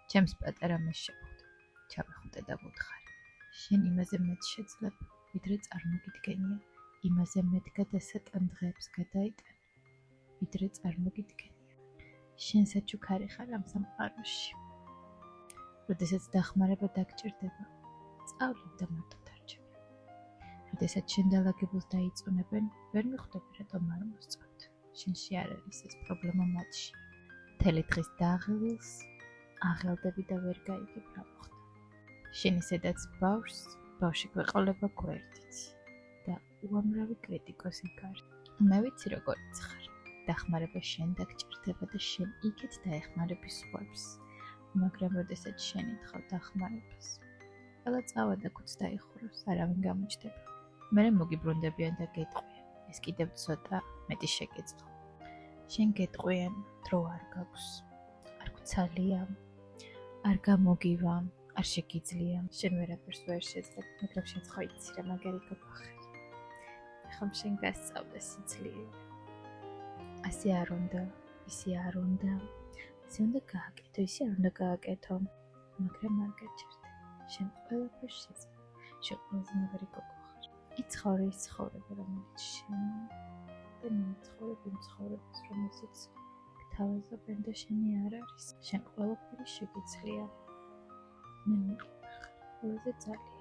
ჩემს პატარამეს შეხვდ, ჩავეხუტე და ვუთხარი. შენ იმაზე მეტ შეძლებ, ვიდრე წარმოგიდგენია, იმაზე მეტ გადასატან დღეებს გადაიტან, ვიდრე წარმოგიდგენია. შენ საჩუქარი ხარ ამ სამყაროში. როდესაც დახმარება დაგჭირდება, სწავლებ და მარტო დარჩები. როდესაც შენ დალაგებულს დაიწუნებენ, ვერ მიხვდები რატომ არ მოსწონთ. შენში არ არის ეს პრობლემა მათში. მთელი დღის დაღლილს აღელდები და ვერ გაიგებ რა მოხდა. შენი სადაც ბავშვს, ბავშვი გვეყოლება გვერდით და უამრავი კრიტიკოსი გარს. მე ვიცი როგორიც ხარ. დახმარება შენ დაგჭირდება და შენ იქით დაეხმარები სხვებს. მაგრამ როდესაც შენ ითხოვ დახმარებას, ყველა წავა და ქუდს დაიხუროს, არავინ გამოჩდება. მერე მოგიბრუნდებიან და გეტყვიან, ეს კიდევ ცოტა მეტი შეგეძლო. შენ გეტყვიან, დრო არ გაქვს, არ გვცალია, არ გამოგივა, არ შეგიძლია. შენ ვერაფერს ვერ შეძლებ, მაგრამ შენ ხო იცი რა მაგარი გაფახრი. ეხლა შენ გასწავლე სიძლიერე. ასე არ უნდა, ისე არ უნდა. ისე უნდა გააკეთო, ისე არ უნდა გააკეთო, მაგრამ არ გაჩერდე. შენ ყველაფერს შეძლებ. შენ ყველაზე მაგარი გოგო ხარ. იცხოვრე ის ცხოვრება, რომელიც შენ და მიცხოვრებ იმ ცხოვრებას, რომელსაც გთავაზობენ და შენი არ არის. შენ ყველაფერი შეგიძლია. მე მიყვარხარ ყველაზე ძალიან.